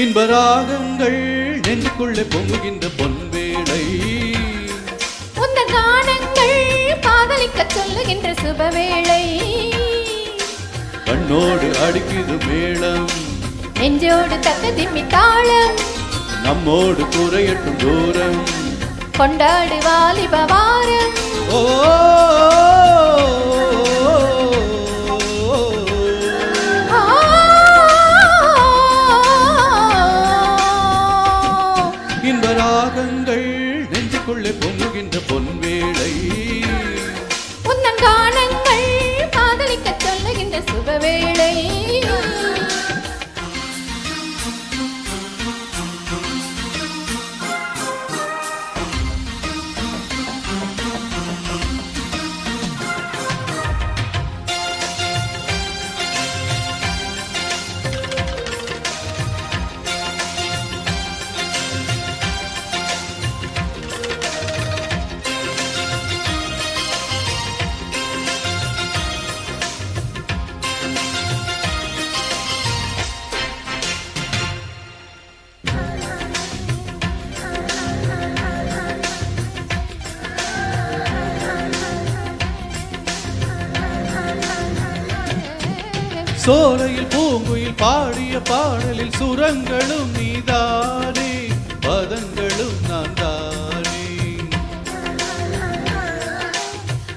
இன்பராகங்கள் நெஞ்சுக்குள்ளே பொங்குகின்ற பொன்வேளை, உந்த கானங்கள் காதலிக்க சொல்லுகின்ற சுபவேளை, கண்ணோடு அடிக்குது மேளம், நெஞ்சோடு தக்க திம்மி தாளம், நம்மோடு குறையட்டும் தூரம், கொண்டாடு வாலிப வாரம். ஓ இன்பராகங்கள் நெஞ்சுக்குள்ளே பொங்குகின்ற பொன்வேளை, உந்தன் கானங்கள் காதலிக்க சொல்லுகின்ற சுபவேளை. சோலையில் பூங்குயில் பாடிய பாடலில் சுரங்களும் நீதானே, பதங்களும் நான் தானே,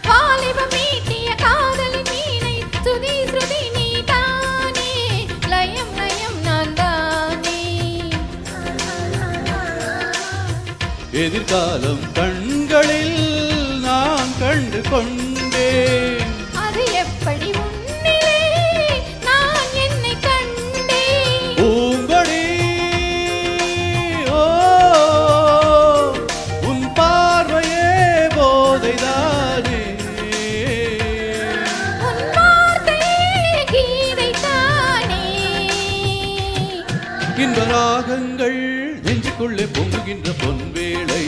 வாலிபம் மீட்டிய காதலின் மீனை சுதி சுதி நீதானே, லயம் லயம் நான் தானே. எதிர்காலம் கண்களில் நான் கண்டு கொண்டேன், அது எப்படி உன்னிலே நான் என்னை கண்டேன். பூங்கொடி ஓ உன் பார்வையே போதைதானே, உன் வார்த்தையே கீதை தானே. இன்பராகங்கள் நெஞ்சுக்குள்ளே பொங்குகின்ற பொன்வேளை,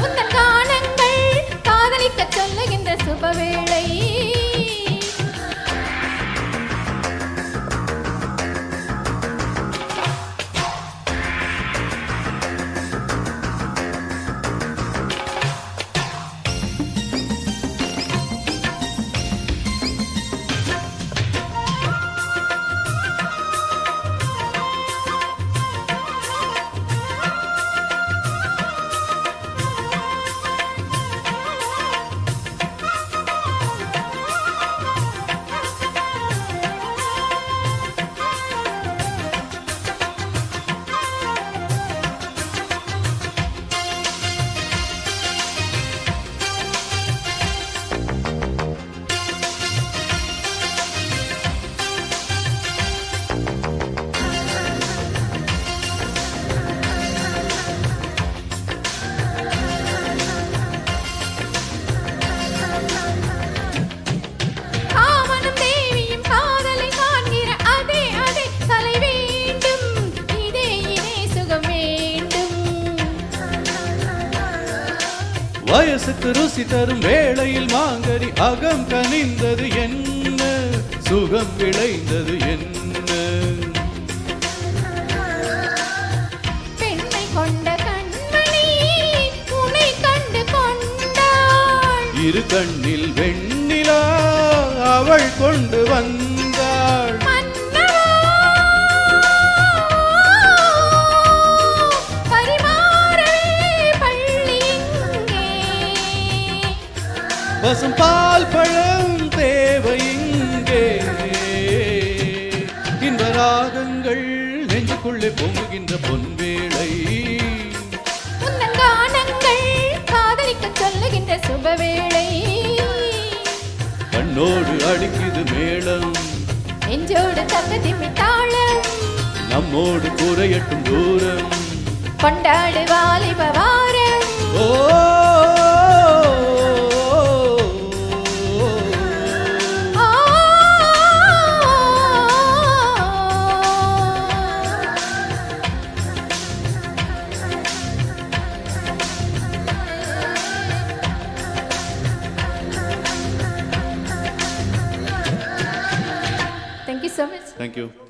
உந்தன் கானங்கள் காதலிக்க சொல்லுகின்ற சுபவேளை. காமனும் தேவியும் காதலை காண்கிற அதே அதே கலை வேண்டும், இதே இதே சுகம் வேண்டும். வயசுக்கு ருசி தரும் வேளையில் மாங்கனி அகம் கனிந்தது என்ன, சுகம் விளைந்தது என்ன, பெண்மை கொண்ட கண்மணி உன்னை கண்டு கொண்டாள், இரு கண்ணில் வெண்ணிலா அவள் கொண்டு வந்தாள், மன்னவா பரிமாறவே பள்ளி எங்கே, பசும் பால் பழம் தேவை இங்கே, இன்பராகங்கள் நெஞ்சுக்குள்ளே பொங்குகின்ற பொன்வேளை, உந்தன் கானங்கள் காதலிக்க சொல்லுகின்ற சுபவேளை, கண்ணோடு அடிக்குது மேளம், நெஞ்சோடு தக்க திம்மி தாளம், நம்மோடு குறையட்டும் தூரம், கொண்டாடு வாலிப வாரம். ஓ ஆ. Thank you so much. Thank you.